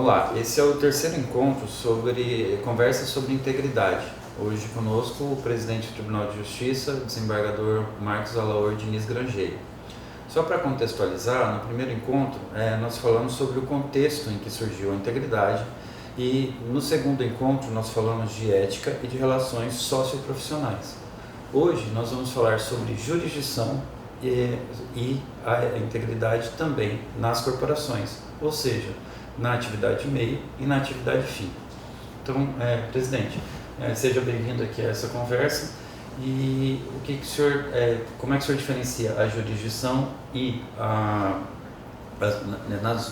Olá, esse é o terceiro encontro sobre conversas sobre integridade. Hoje conosco o presidente do Tribunal de Justiça, o desembargador Marcos Alaor Diniz Grangeiro. Só para contextualizar, no primeiro encontro nós falamos sobre o contexto em que surgiu a integridade e no segundo encontro nós falamos de ética e de relações socioprofissionais. Hoje nós vamos falar sobre jurisdição e a integridade também nas corporações, ou seja, na atividade meio e na atividade fim. Então, presidente, seja bem-vindo aqui a essa conversa. E o senhor, como é que o senhor diferencia a jurisdição e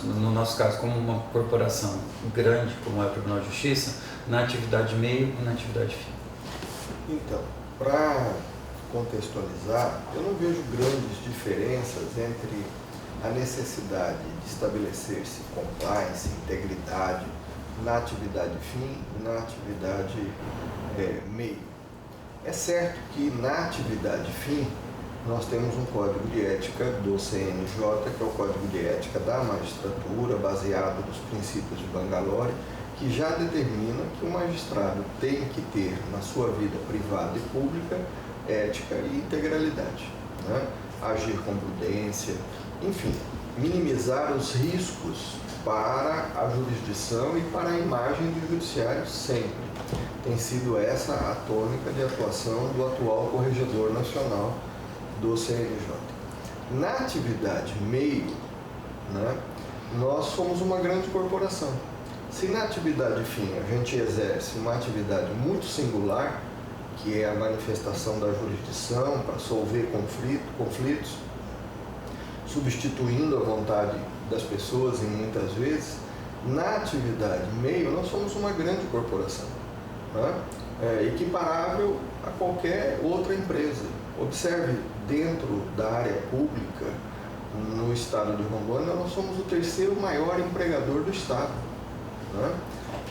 no nosso caso, como uma corporação grande como é o Tribunal de Justiça, na atividade meio e na atividade fim? Então, para contextualizar, eu não vejo grandes diferenças entre a necessidade de estabelecer-se compliance, integridade na atividade fim e na atividade meio. É certo que na atividade fim nós temos um código de ética do CNJ, que é o código de ética da magistratura, baseado nos princípios de Bangalore, que já determina que o magistrado tem que ter na sua vida privada e pública ética e integralidade, né? Agir com prudência, enfim, minimizar os riscos para a jurisdição e para a imagem do judiciário sempre. Tem sido essa a tônica de atuação do atual Corregedor Nacional do CNJ. Na atividade meio, né, nós somos uma grande corporação. Se na atividade fim a gente exerce uma atividade muito singular, que é a manifestação da jurisdição para solver conflitos, substituindo a vontade das pessoas em muitas vezes, na atividade meio nós somos uma grande corporação, né? Equiparável a qualquer outra empresa. Observe, dentro da área pública, no estado de Rondônia, nós somos o terceiro maior empregador do estado, né?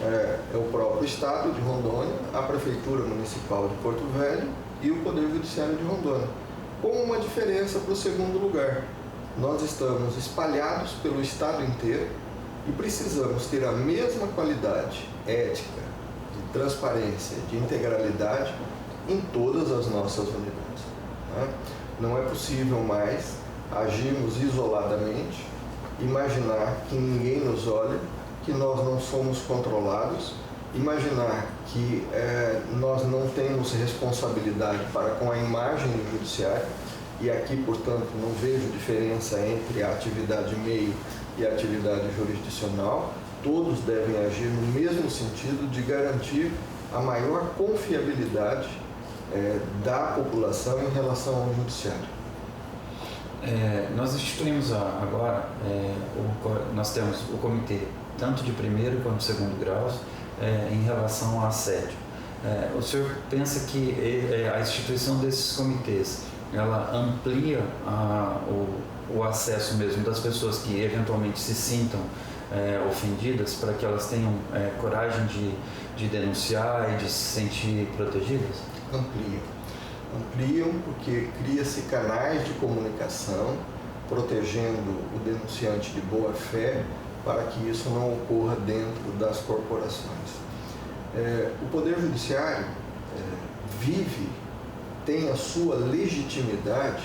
É o próprio estado de Rondônia, a Prefeitura Municipal de Porto Velho e o Poder Judiciário de Rondônia, com uma diferença para o segundo lugar. Nós estamos espalhados pelo estado inteiro e precisamos ter a mesma qualidade ética, de transparência, de integralidade em todas as nossas unidades, né? Não é possível mais agirmos isoladamente, imaginar que ninguém nos olha, que nós não somos controlados, imaginar que nós não temos responsabilidade para com a imagem do judiciário, e aqui, portanto, não vejo diferença entre a atividade meio e a atividade jurisdicional. Todos devem agir no mesmo sentido de garantir a maior confiabilidade da população em relação ao judiciário. Nós instituímos agora, nós temos o comitê tanto de primeiro quanto de segundo graus em relação ao assédio. O senhor pensa que a instituição desses comitês ela amplia o acesso mesmo das pessoas que eventualmente se sintam ofendidas, para que elas tenham coragem de denunciar e de se sentir protegidas? Ampliam porque cria-se canais de comunicação protegendo o denunciante de boa fé para que isso não ocorra dentro das corporações. O Poder Judiciário tem a sua legitimidade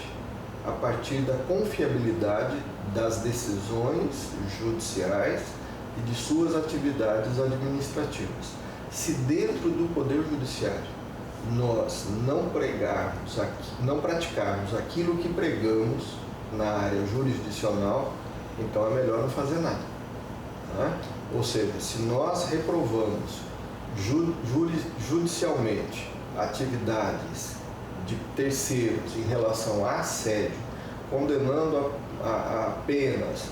a partir da confiabilidade das decisões judiciais e de suas atividades administrativas. Se dentro do Poder Judiciário nós não praticarmos aquilo que pregamos na área jurisdicional, então é melhor não fazer nada, né? Ou seja, se nós reprovamos judicialmente atividades de terceiros em relação a assédio, condenando a penas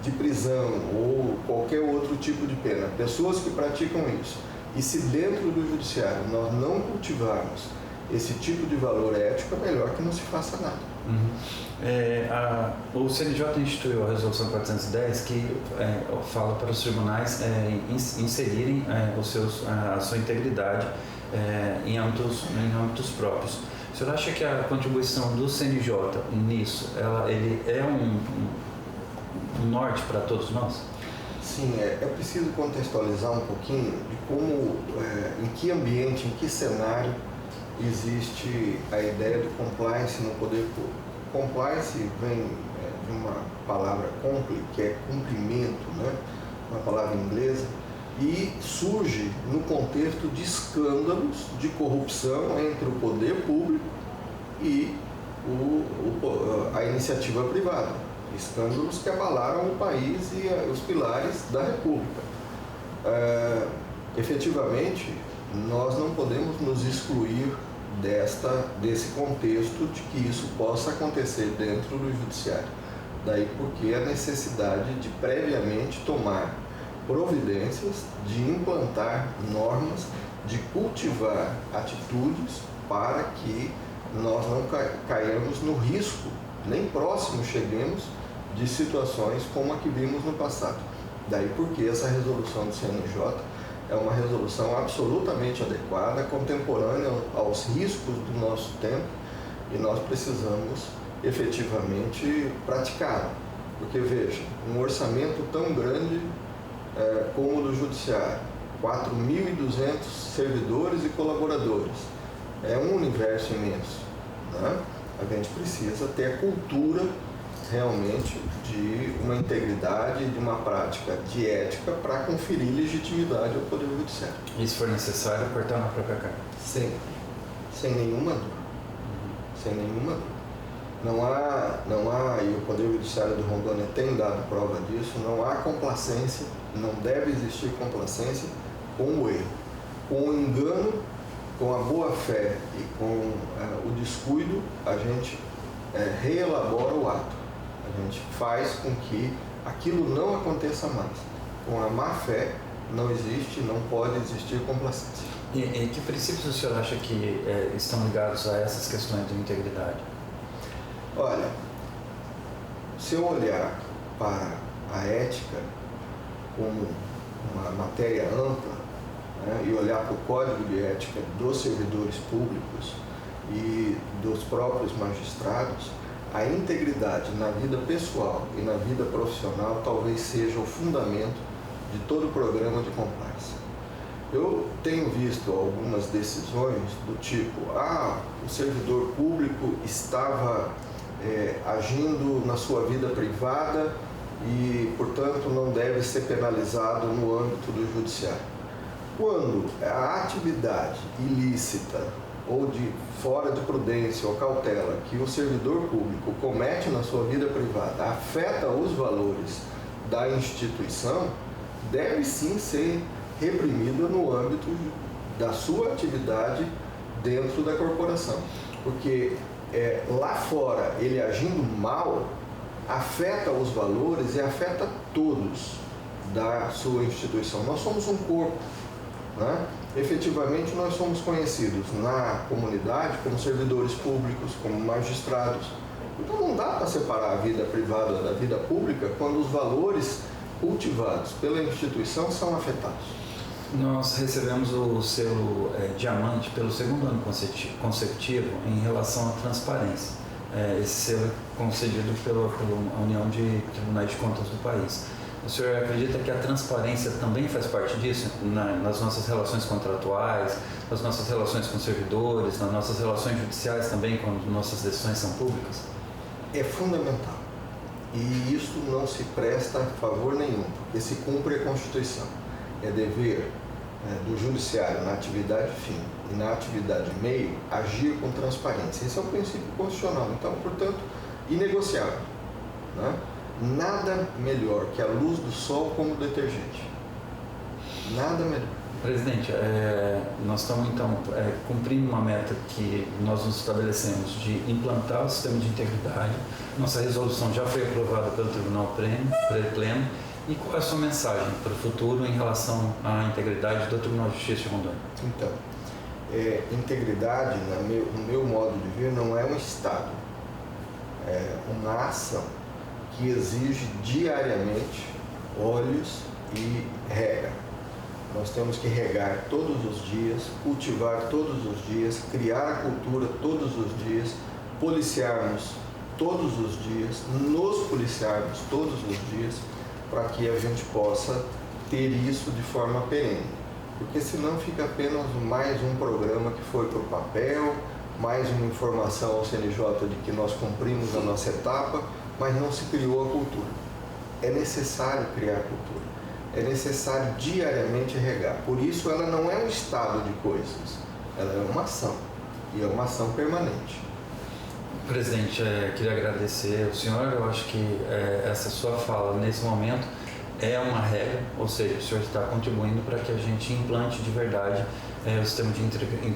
de prisão ou qualquer outro tipo de pena, pessoas que praticam isso, e se dentro do judiciário nós não cultivarmos esse tipo de valor ético, é melhor que não se faça nada. O CNJ instituiu a Resolução 410 que fala para os tribunais inserirem a sua integridade em âmbitos próprios. O senhor acha que a contribuição do CNJ nisso, ele é um norte para todos nós? Sim, é preciso contextualizar um pouquinho de como, em que ambiente, em que cenário existe a ideia do compliance no poder público. Compliance vem de uma palavra compli, que é cumprimento, né? Uma palavra inglesa, e surge no contexto de escândalos de corrupção entre o poder público e a iniciativa privada. Escândalos que abalaram o país e os pilares da República. Efetivamente, nós não podemos nos excluir desse contexto de que isso possa acontecer dentro do judiciário. Daí porque a necessidade de previamente tomar providências, de implantar normas, de cultivar atitudes para que nós não caiamos no risco, nem próximo cheguemos de situações como a que vimos no passado. Daí porque essa resolução do CNJ é uma resolução absolutamente adequada, contemporânea aos riscos do nosso tempo, e nós precisamos efetivamente praticá-la. Porque veja, um orçamento tão grande como o do Judiciário, 4.200 servidores e colaboradores, é um universo imenso, né? A gente precisa ter a cultura realmente de uma integridade, de uma prática de ética para conferir legitimidade ao Poder Judiciário. E se for necessário, cortar na própria carne? Sem nenhuma dúvida. Sem nenhuma dúvida. Não há, e o Poder Judiciário do Rondônia tem dado prova disso, não há complacência, não deve existir complacência com o erro. Com o engano, com a boa-fé e com o descuido, a gente reelabora o ato. A gente faz com que aquilo não aconteça mais. Com a má-fé não existe, não pode existir complacência. E que princípios o senhor acha que estão ligados a essas questões de integridade? Olha, se eu olhar para a ética como uma matéria ampla, né, e olhar para o código de ética dos servidores públicos e dos próprios magistrados, a integridade na vida pessoal e na vida profissional talvez seja o fundamento de todo o programa de compliance. Eu tenho visto algumas decisões do tipo, o servidor público estava agindo na sua vida privada e, portanto, não deve ser penalizado no âmbito do judiciário. Quando a atividade ilícita ou de fora de prudência ou cautela que o servidor público comete na sua vida privada afeta os valores da instituição, deve sim ser reprimida no âmbito da sua atividade dentro da corporação. Porque lá fora, ele agindo mal, afeta os valores e afeta todos da sua instituição. Nós somos um corpo, né? Efetivamente, nós somos conhecidos na comunidade como servidores públicos, como magistrados. Então não dá para separar a vida privada da vida pública quando os valores cultivados pela instituição são afetados. Nós recebemos o selo Diamante pelo segundo ano consecutivo em relação à transparência. Esse selo é concedido pela União de Tribunais de Contas do país. O senhor acredita que a transparência também faz parte disso, nas nossas relações contratuais, nas nossas relações com servidores, nas nossas relações judiciais também, quando nossas decisões são públicas? É fundamental. E isso não se presta a favor nenhum, porque se cumpre a Constituição. É dever do judiciário na atividade fim e na atividade meio agir com transparência. Esse é o princípio constitucional, então, portanto, inegociável, né? Nada melhor que a luz do sol como detergente. Nada melhor. Presidente, nós estamos então cumprindo uma meta que nós nos estabelecemos de implantar o sistema de integridade. Nossa resolução já foi aprovada pelo Tribunal Pleno. E qual é a sua mensagem para o futuro em relação à integridade do Tribunal de Justiça de Rondônia? Então, integridade, no meu modo de ver, não é um estado, é uma ação que exige diariamente olhos e rega. Nós temos que regar todos os dias, cultivar todos os dias, criar a cultura todos os dias, policiarmos todos os dias, nos policiarmos todos os dias, para que a gente possa ter isso de forma perene. Porque senão fica apenas mais um programa que foi para o papel, mais uma informação ao CNJ de que nós cumprimos a nossa etapa, mas não se criou a cultura. É necessário criar cultura, é necessário diariamente regar. Por isso ela não é um estado de coisas, ela é uma ação, e é uma ação permanente. Presidente, queria agradecer ao senhor. Eu acho que essa sua fala nesse momento é uma regra, ou seja, o senhor está contribuindo para que a gente implante de verdade o sistema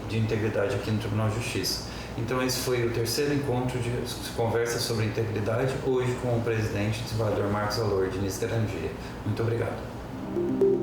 de integridade aqui no Tribunal de Justiça. Então esse foi o terceiro encontro de conversa sobre integridade, hoje com o presidente, desembargador Marcos Alor Diniz Grangeiro. Muito obrigado.